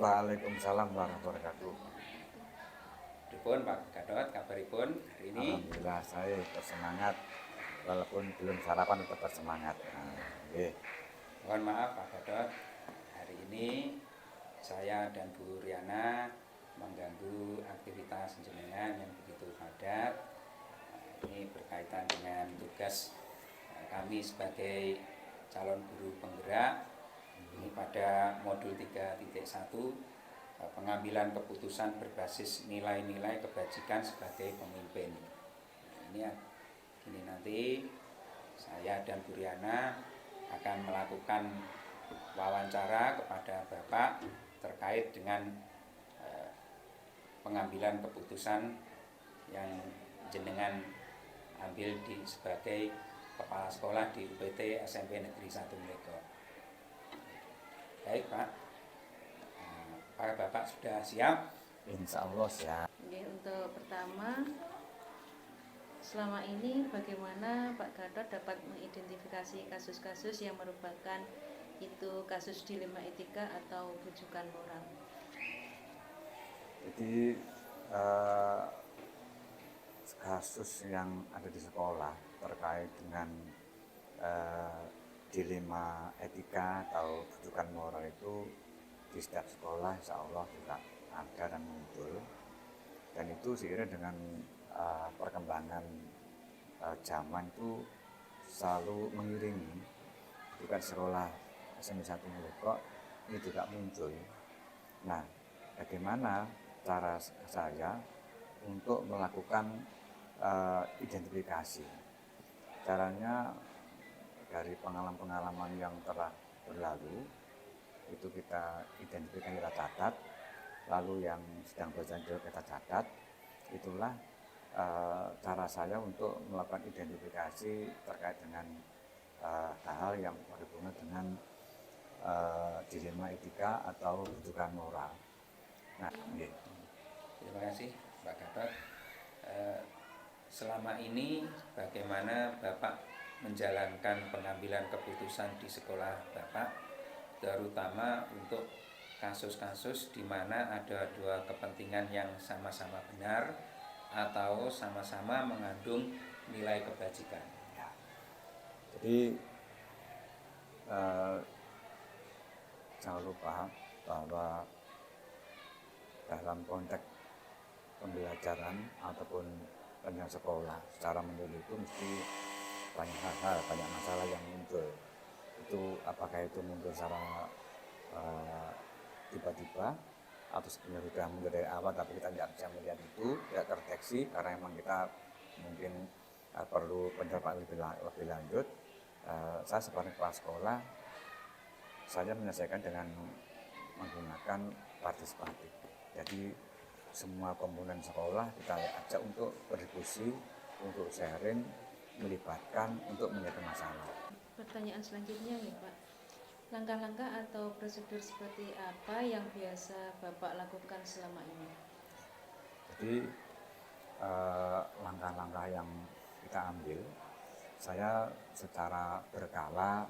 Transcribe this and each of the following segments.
Waalaikumsalam warahmatullahi wabarakatuh. Pripun Pak Gatot, kabaripun hari ini? Alhamdulillah saya bersemangat, walaupun belum sarapan tetap bersemangat. Nggih. Mohon maaf Pak Gatot, hari ini saya dan Bu Riana mengganggu aktivitas jenengan yang begitu padat. Ini berkaitan dengan tugas kami sebagai calon guru penggerak. Ini pada modul 3.1 pengambilan keputusan berbasis nilai-nilai kebajikan sebagai pemimpin. Ini nanti saya dan Bu Riana akan melakukan wawancara kepada Bapak terkait dengan pengambilan keputusan yang jenengan ambil sebagai kepala sekolah di UPT SMP Negeri 1 Mlegok. Baik Pak, para Bapak sudah siap? Insya Allah siap. Oke, untuk pertama, selama ini bagaimana Pak Gatot dapat mengidentifikasi kasus-kasus yang merupakan itu kasus dilema etika atau rujukan moral? Jadi kasus yang ada di sekolah terkait dengan dilema etika atau rujukan moral itu di setiap sekolah insya Allah juga ada dan muncul, dan itu seiring dengan perkembangan zaman itu selalu mengiringi bukan sekolah SMP 1 Mlegok ini juga muncul. Nah, bagaimana cara saya untuk melakukan identifikasi? Caranya dari pengalaman-pengalaman yang telah berlalu itu kita identifikasi, kita catat, lalu yang sedang berjalan kita catat. Itulah cara saya untuk melakukan identifikasi terkait dengan hal-hal yang berhubungan dengan dilema etika atau rujukan moral. Nah, gitu. Terima kasih Pak Gatot. Selama ini bagaimana Bapak menjalankan pengambilan keputusan di sekolah Bapak, terutama untuk kasus-kasus di mana ada dua kepentingan yang sama-sama benar atau sama-sama mengandung nilai kebajikan? Ya. Jadi jangan lupa bahwa dalam konteks pembelajaran ataupun pendidikan sekolah secara menyeluruh itu mesti banyak hal-hal, banyak masalah yang muncul. Itu apakah itu muncul secara tiba-tiba atau sebenarnya sudah muncul dari awal tapi kita tidak bisa melihat itu, tidak terdeteksi karena memang kita mungkin perlu pendapat lebih lanjut. Saya sebagai kepala sekolah, saya menyelesaikan dengan menggunakan partisipatif. Jadi semua komponen sekolah kita ajak untuk berdiskusi, untuk sharing, melibatkan untuk menyelesaikan masalah. Pertanyaan selanjutnya nih Pak, langkah-langkah atau prosedur seperti apa yang biasa Bapak lakukan selama ini? Jadi langkah-langkah yang kita ambil, saya secara berkala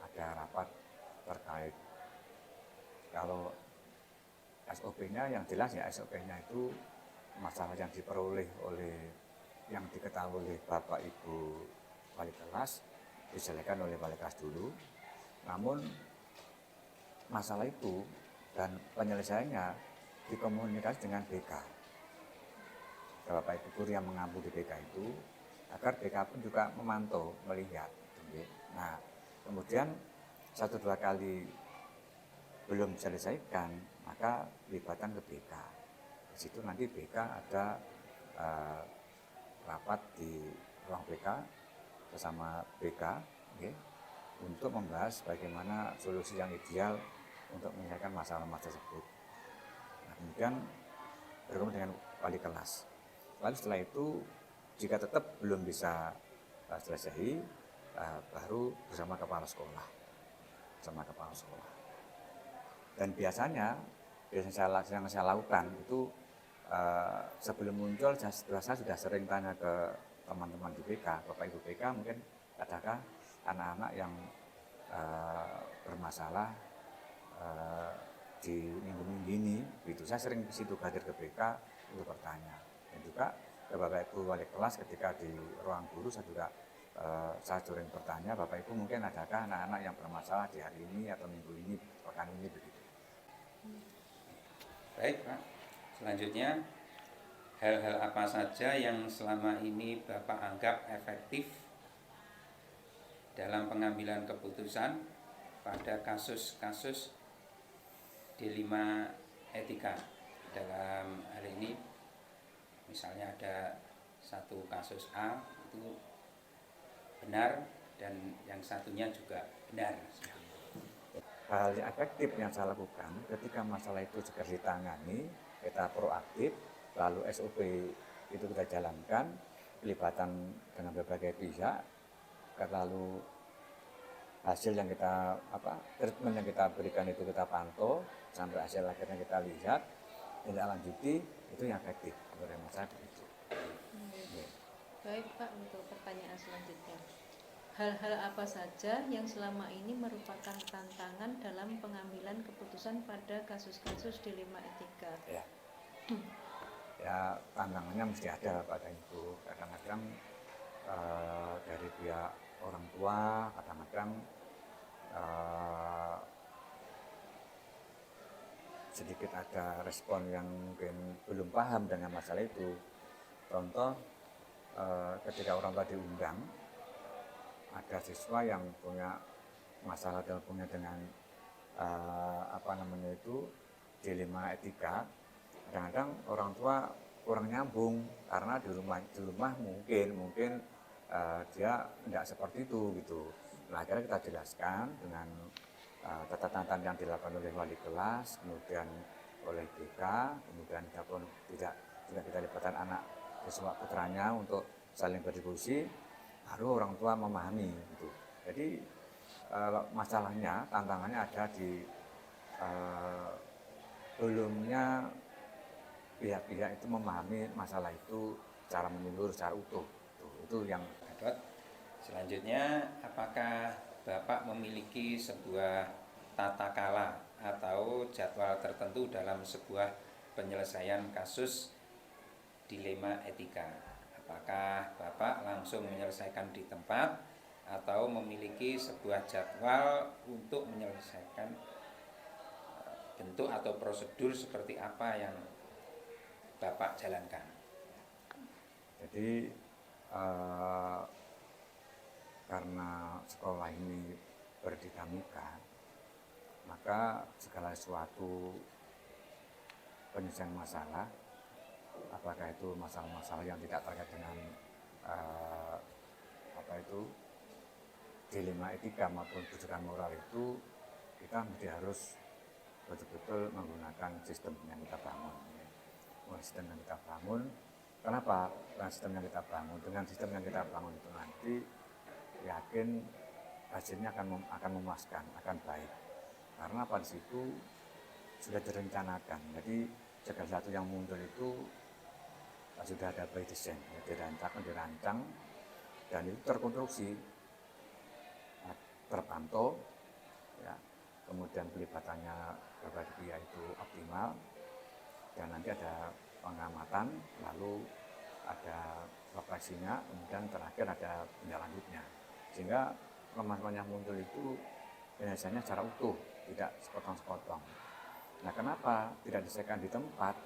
ada rapat terkait. Kalau SOP-nya yang jelas ya, SOP-nya itu masalah yang diperoleh oleh yang diketahui oleh Bapak Ibu wali kelas diselesaikan oleh wali kelas dulu. Namun masalah itu dan penyelesaiannya dikomunikasi dengan BK. Bapak Ibu guru yang mengampu di BK itu agar BK pun juga memantau, melihat. Nah, kemudian 1-2 kali belum diselesaikan, maka libatkan ke BK. Di situ nanti BK ada rapat di ruang BK bersama BK, okay, untuk membahas bagaimana solusi yang ideal untuk menyelesaikan masalah-masalah tersebut. Nah, kemudian bertemu dengan wali kelas. Lalu setelah itu jika tetap belum bisa selesai, baru bersama kepala sekolah. Dan biasanya yang saya lakukan itu sebelum muncul, saya sudah sering tanya ke teman-teman di BK, Bapak Ibu BK, mungkin adakah anak-anak yang bermasalah di minggu-minggu ini, gitu. Saya sering ke situ hadir ke BK untuk bertanya. Dan juga ke Bapak Ibu wali kelas ketika di ruang guru saya juga saya sering bertanya, Bapak Ibu mungkin adakah anak-anak yang bermasalah di hari ini atau minggu ini, pekan ini begitu. Baik Pak, selanjutnya hal-hal apa saja yang selama ini Bapak anggap efektif dalam pengambilan keputusan pada kasus-kasus D5 etika. Dalam hal ini misalnya ada satu kasus A itu benar dan yang satunya juga benar. Hal yang efektif yang saya lakukan ketika masalah itu segera ditangani, kita proaktif, lalu SOP itu kita jalankan, pelibatan dengan berbagai pihak, lalu hasil yang kita treatment yang kita berikan itu kita pantau sampai hasil akhirnya kita lihat, tindak lanjuti, itu yang efektif menurut saya begitu. Baik Pak, untuk pertanyaan selanjutnya. Hal-hal apa saja yang selama ini merupakan tantangan dalam pengambilan keputusan pada kasus-kasus dilema etika? Ya tantangannya mesti ada pada Ibu. Kadang-kadang dari pihak orang tua, kadang-kadang sedikit ada respon yang mungkin belum paham dengan masalah itu. Contoh, ketika orang tua diundang, ada siswa yang punya masalah dengan dilema etika. Kadang-kadang orang tua kurang nyambung karena di rumah mungkin dia tidak seperti itu gitu. Nah, akhirnya kita jelaskan dengan catatan yang dilakukan oleh wali kelas, kemudian oleh BK, kemudian kita libatkan anak siswa putranya untuk saling berdiskusi. Baru orang tua memahami gitu. Jadi masalahnya, tantangannya ada di belumnya pihak-pihak itu memahami masalah itu secara menyeluruh, secara utuh. Itu yang. Selanjutnya, apakah Bapak memiliki sebuah tata kala atau jadwal tertentu dalam sebuah penyelesaian kasus dilema etika? Apakah Bapak langsung menyelesaikan di tempat atau memiliki sebuah jadwal untuk menyelesaikan bentuk atau prosedur seperti apa yang Bapak jalankan? Jadi karena sekolah ini berdinamika, maka segala sesuatu penyelesaian masalah, apakah itu masalah-masalah yang tidak terkait dengan dilema etika maupun bujukan moral itu, kita mesti harus betul-betul menggunakan sistem yang kita bangun. Sistem yang kita bangun, kenapa? Dengan sistem yang kita bangun, itu nanti yakin hasilnya akan memuaskan, akan baik. Karena pada situ sudah direncanakan. Jadi segala sesuatu yang muncul itu sudah ada by design, dirancang dan itu terkonstruksi, terpantau, ya. Kemudian pelibatannya berbagai pihak itu optimal dan nanti ada pengamatan, lalu ada refleksinya, kemudian terakhir ada tindak lanjutnya. Sehingga permasalahan yang muncul itu biasanya secara utuh, tidak sepotong-sepotong. Nah, kenapa tidak diselesaikan di tempat?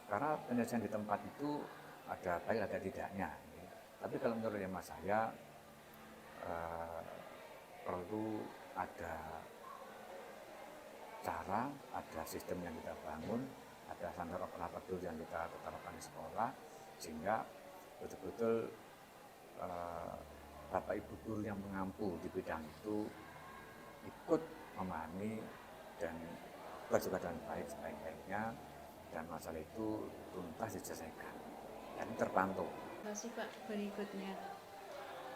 Karena penyelesaian di tempat itu ada baik ada tidaknya. Tapi kalau menurut hemat saya perlu ada cara, ada sistem yang kita bangun, ada standar operator yang kita tetapkan di sekolah, sehingga betul-betul Bapak Ibu guru yang mengampu di bidang itu ikut memahami dan berjuga dengan baik sebaik-baiknya, dan masalah itu tuntas diselesaikan dan terpantau. Terima kasih Pak. Berikutnya,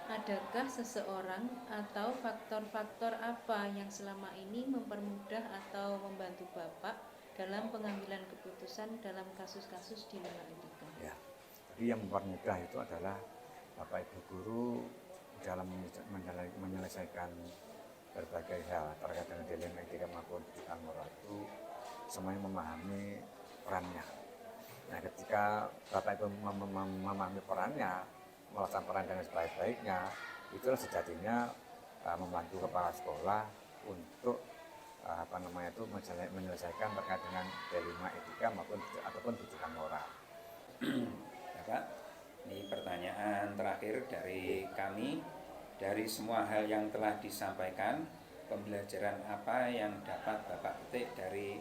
adakah seseorang atau faktor-faktor apa yang selama ini mempermudah atau membantu Bapak dalam pengambilan keputusan dalam kasus-kasus dilema etika? Ya, jadi yang mempermudah itu adalah Bapak Ibu guru dalam menyelesaikan berbagai hal terkait dengan dilema etika maupun bujukan moral semuanya memahami perannya. Nah, ketika Bapak itu memahami perannya, melaksanakan peran dengan sebaik-baiknya, itulah sejatinya membantu kepala sekolah untuk menyelesaikan terkait dengan dilema etika ataupun tujuan moral. Bapak, ini pertanyaan terakhir dari kami. Dari semua hal yang telah disampaikan, pembelajaran apa yang dapat Bapak petik dari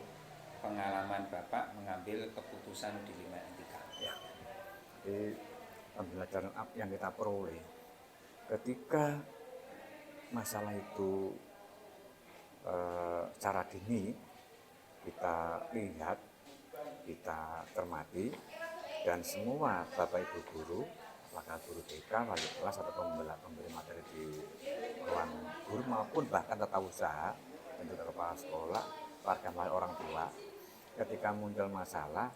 pengalaman Bapak mengambil keputusan dilema etika? Ya, jadi pembelajaran apa yang kita peroleh ketika masalah itu secara dini kita lihat, kita cermati, dan semua Bapak Ibu guru, apakah guru TK, wali kelas atau pemberi materi di ruang guru maupun bahkan tata usaha dan juga kepala sekolah, warga orang tua, ketika muncul masalah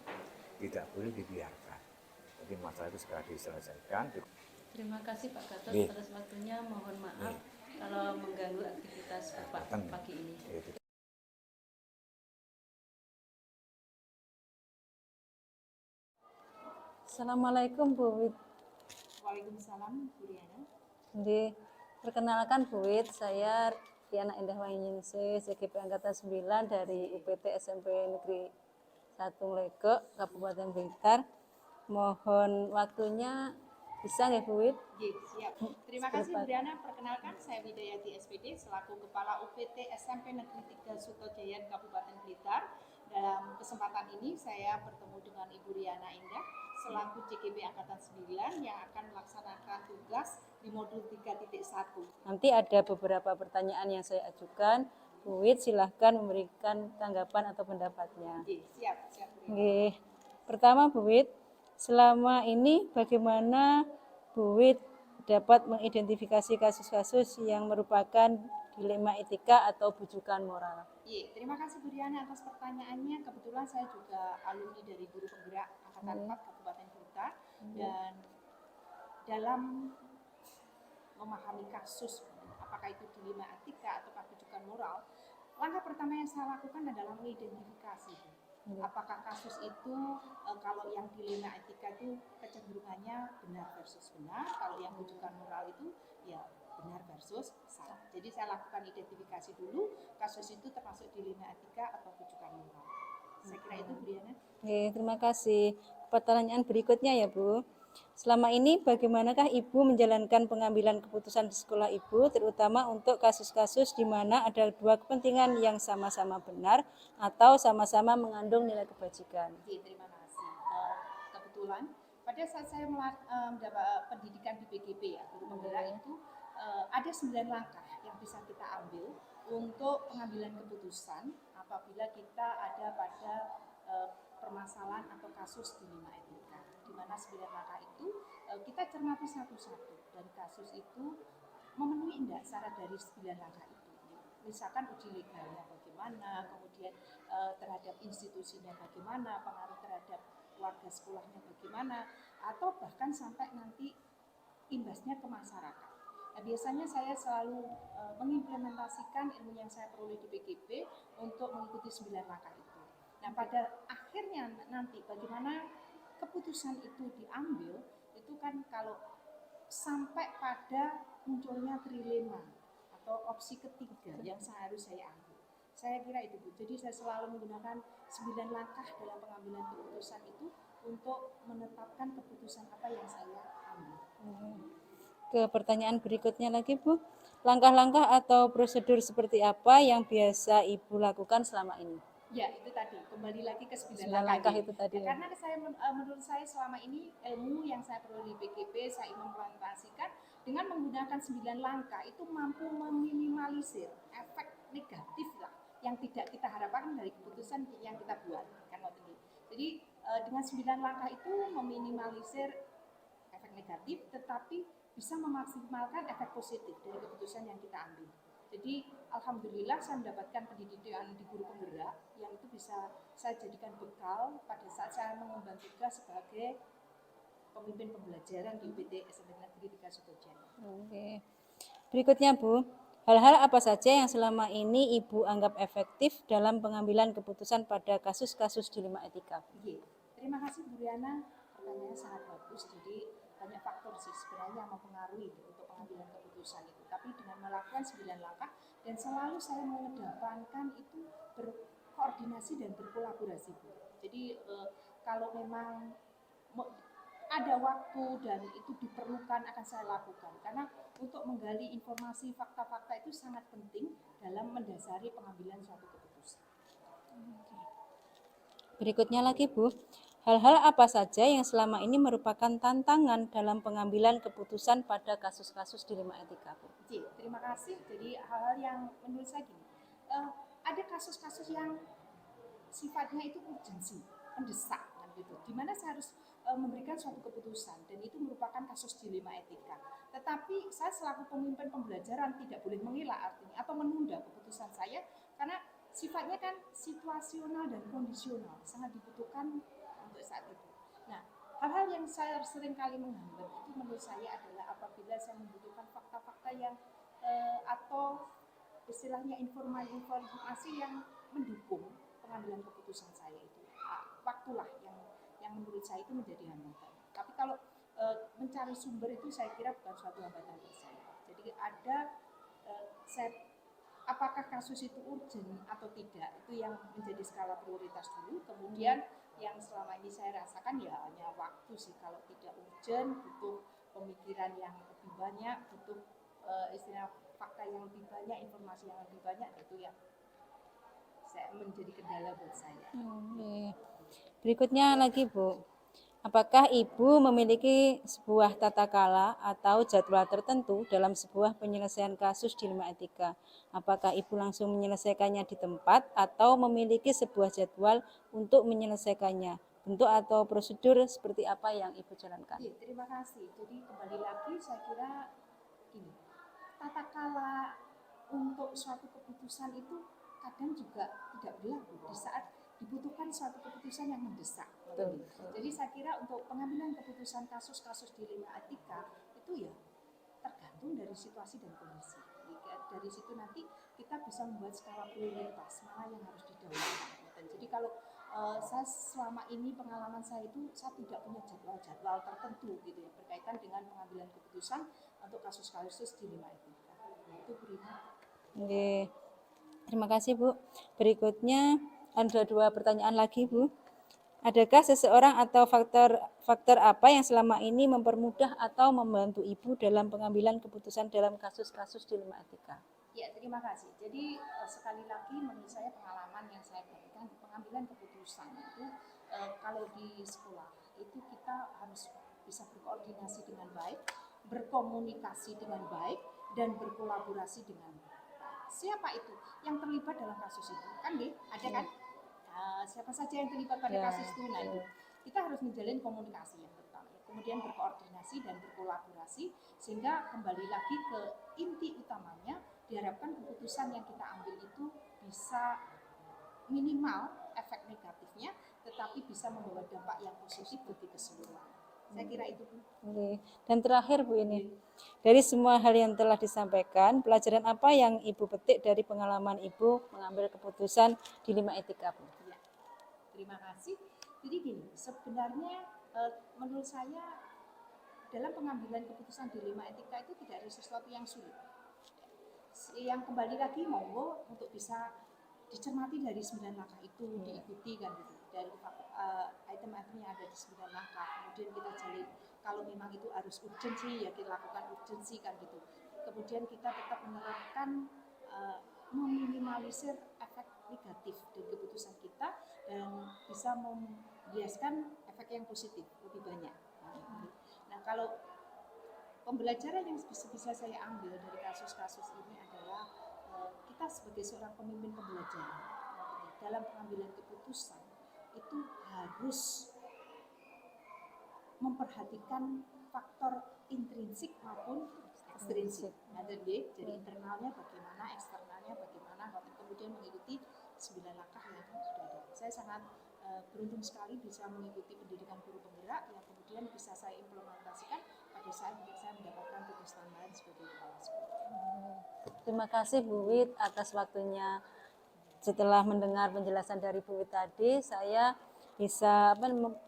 tidak boleh dibiarkan. Jadi masalah itu segera diselesaikan. Terima kasih Pak Gatot atas waktunya. Mohon maaf kalau mengganggu aktivitas Bapak pagi ini. Assalamualaikum Bu Wit. Waalaikumsalam Bu Riana. Perkenalkan Bu Wit, saya Riana Indah Wahyuningsih, CGP Angkatan 9 dari UPT SMP Negeri 1 Legok, Kabupaten Blitar. Mohon waktunya, bisa nggak Bu Wit? Siap. Terima kasih Bu Riana. Perkenalkan, saya Widayati SPD selaku Kepala UPT SMP Negeri 3 Sutojayan Kabupaten Blitar. Dalam kesempatan ini saya bertemu dengan Ibu Riana Indah selaku CGP Angkatan 9 yang akan melaksanakan tugas di modul 3.1. Nanti ada beberapa pertanyaan yang saya ajukan. Bu Wit silahkan memberikan tanggapan atau pendapatnya. Siap. Pertama Bu Wit, selama ini bagaimana Bu Wit dapat mengidentifikasi kasus-kasus yang merupakan dilema etika atau bujukan moral? Terima kasih Bu Riana atas pertanyaannya. Kebetulan saya juga alumni dari Guru Penggerak Angkatan 4 Kabupaten Blitar, dan dalam memahami kasus apakah itu dilema etika atau bujukan moral, langkah pertama yang saya lakukan adalah mengidentifikasi apakah kasus itu kalau yang dilema etika itu kecenderungannya benar versus benar, kalau yang bujukan moral itu ya benar versus salah. Jadi saya lakukan identifikasi dulu, kasus itu termasuk dilema etika atau bujukan moral. Saya kira itu Bu Diana. Terima kasih. Pertanyaan berikutnya ya Bu. Selama ini bagaimanakah Ibu menjalankan pengambilan keputusan di sekolah Ibu, terutama untuk kasus-kasus di mana ada dua kepentingan yang sama-sama benar atau sama-sama mengandung nilai kebajikan? Terima kasih. Kebetulan pada saat saya mendapat pendidikan di BGP ya, Guru Penggerak itu ada 9 langkah yang bisa kita ambil untuk pengambilan keputusan apabila kita ada pada permasalahan atau kasus dilema etika, di mana 9 langkah itu kita cermati satu-satu, dan kasus itu memenuhi enggak syarat dari 9 langkah itu. Misalkan uji legalnya bagaimana, kemudian terhadap institusinya bagaimana, pengaruh terhadap warga sekolahnya bagaimana, atau bahkan sampai nanti imbasnya ke masyarakat. Nah, biasanya saya selalu mengimplementasikan ilmu yang saya peroleh di BGP untuk mengikuti 9 langkah itu. Nah, pada akhirnya nanti bagaimana keputusan itu diambil, itu kan kalau sampai pada munculnya trilema atau opsi ketiga yang harus saya ambil. Saya kira itu Bu. Jadi saya selalu menggunakan 9 langkah dalam pengambilan keputusan itu untuk menetapkan keputusan apa yang saya ambil. Ke pertanyaan berikutnya lagi Bu. Langkah-langkah atau prosedur seperti apa yang biasa Ibu lakukan selama ini? Ya, itu tadi, kembali lagi ke 9 langkah itu tadi. Ya, karena menurut saya selama ini ilmu yang saya peroleh di BGP saya implementasikan dengan menggunakan 9 langkah itu mampu meminimalisir efek negatif lah yang tidak kita harapkan dari keputusan yang kita buat. Jadi dengan 9 langkah itu meminimalisir efek negatif, tetapi bisa memaksimalkan efek positif dari keputusan yang kita ambil. Jadi alhamdulillah saya mendapatkan pendidikan di Guru Penggerak yang itu bisa saya jadikan bekal pada saat saya mengemban tugas sebagai pemimpin pembelajaran di UPT SMP Negeri 3 Sutojayan. Berikutnya Bu, Hal-hal apa saja yang selama ini Ibu anggap efektif dalam pengambilan keputusan pada kasus-kasus dilema etika? Iya, terima kasih Bu Riana, pertanyaannya sangat bagus. Jadi banyak faktor sih sebenarnya yang mempengaruhi untuk pengambilan keputusan itu. Tapi dengan melakukan 9 langkah dan selalu saya mengedepankan itu berkoordinasi dan berkolaborasi Bu. Jadi kalau memang ada waktu dan itu diperlukan akan saya lakukan karena untuk menggali informasi fakta-fakta itu sangat penting dalam mendasari pengambilan suatu keputusan. Berikutnya lagi Bu, hal-hal apa saja yang selama ini merupakan tantangan dalam pengambilan keputusan pada kasus-kasus dilema etika Bu? Oke, terima kasih. Jadi hal-hal yang menurut saya gini, ada kasus-kasus yang sifatnya itu urgensi, mendesak, kan gitu. Di mana saya harus memberikan suatu keputusan dan itu merupakan kasus dilema etika. Tetapi saya selaku pemimpin pembelajaran tidak boleh mengelak artinya atau menunda keputusan saya karena sifatnya kan situasional dan kondisional, sangat dibutuhkan untuk saat itu. Nah, hal-hal yang saya sering kali menghambat itu menurut saya adalah apabila saya membutuhkan fakta-fakta yang atau istilahnya informasi yang mendukung pengambilan keputusan saya itu. Waktulah yang menurut saya itu menjadi hambatan. Tapi kalau mencari sumber itu saya kira bukan suatu hambatan bagi saya. Jadi ada apakah kasus itu urgent atau tidak itu yang menjadi skala prioritas dulu. Kemudian yang selama ini saya rasakan ya hanya waktu sih. Kalau tidak urgent butuh pemikiran yang lebih banyak, butuh istilah fakta yang lebih banyak, informasi yang lebih banyak, itu ya saya menjadi kendala buat saya. Berikutnya lagi Bu, apakah Ibu memiliki sebuah tata kala atau jadwal tertentu dalam sebuah penyelesaian kasus dilema etika? Apakah Ibu langsung menyelesaikannya di tempat atau memiliki sebuah jadwal untuk menyelesaikannya? Bentuk atau prosedur seperti apa yang Ibu jalankan? Iya, terima kasih. Jadi kembali lagi saya kira gini, tata kala untuk suatu keputusan itu kadang juga tidak berlaku di saat dibutuhkan suatu keputusan yang mendesak. Jadi saya kira untuk pengambilan keputusan kasus-kasus dilema etika itu ya tergantung dari situasi dan kondisi. Dari situ nanti kita bisa membuat skala prioritas mana yang harus didahulukan. Jadi kalau saya selama ini pengalaman saya itu saya tidak punya jadwal-jadwal tertentu gitu ya berkaitan dengan pengambilan keputusan untuk kasus-kasus dilema etika. Itu berita. Oke. Terima kasih Bu. Berikutnya ada 2 pertanyaan lagi Bu. Adakah seseorang atau faktor apa yang selama ini mempermudah atau membantu Ibu dalam pengambilan keputusan dalam kasus-kasus dilema etika? Ya, terima kasih. Jadi sekali lagi menurut saya pengalaman yang saya dapatkan pengambilan keputusan itu kalau di sekolah itu kita harus bisa berkoordinasi dengan baik, berkomunikasi dengan baik, dan berkolaborasi dengan baik. Siapa itu yang terlibat dalam kasus itu? Kan nih, ada kan? Siapa saja yang terlibat pada kasus itu? Nah, itu kita harus menjalin komunikasi yang pertama. Kemudian berkoordinasi dan berkolaborasi sehingga kembali lagi ke inti utamanya diharapkan keputusan yang kita ambil itu bisa minimal efek negatifnya tetapi bisa membawa dampak yang positif bagi keseluruhan. Saya kira itu Bu. Oke. Dan terakhir Bu ini, dari semua hal yang telah disampaikan, pelajaran apa yang Ibu petik dari pengalaman Ibu mengambil keputusan dilema etika Bu? Ya, terima kasih. Jadi gini, sebenarnya menurut saya dalam pengambilan keputusan dilema etika itu tidak ada sesuatu yang sulit. Yang kembali lagi monggo untuk bisa dicermati dari 9 langkah itu, diikuti kan gitu. Dari item-item yang ada di 9 langkah. Kemudian kita jalin kalau memang itu harus urgensi ya kita lakukan urgensi kan gitu. Kemudian kita tetap menerapkan meminimalisir efek negatif dari keputusan kita dan bisa membiaskan efek yang positif lebih banyak. Nah, kalau pembelajaran yang bisa saya ambil dari kasus-kasus ini adalah kita sebagai seorang pemimpin pembelajaran dalam pengambilan keputusan itu harus memperhatikan faktor intrinsik maupun ekstrinsik. Nah, jadi internalnya bagaimana, eksternalnya bagaimana, kemudian mengikuti 9 langkah yang sudah ada. Saya sangat beruntung sekali bisa mengikuti pendidikan guru penggerak yang kemudian bisa saya implementasikan pada saat saya mendapatkan tugas tambahan sebagai kepala sekolah. Terima kasih Bu Wit atas waktunya. Setelah mendengar penjelasan dari Bu Wit tadi, saya bisa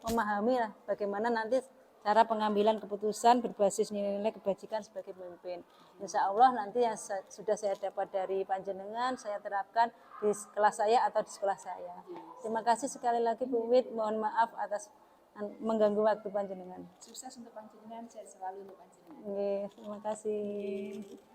memahami lah bagaimana nanti cara pengambilan keputusan berbasis nilai-nilai kebajikan sebagai pemimpin. Insya Allah nanti yang sudah saya dapat dari panjenengan, saya terapkan di kelas saya atau di sekolah saya. Terima kasih sekali lagi Bu Wit, mohon maaf atas mengganggu waktu panjenengan. Sukses untuk panjenengan, sehat selalu untuk panjenengan. Oke, terima kasih.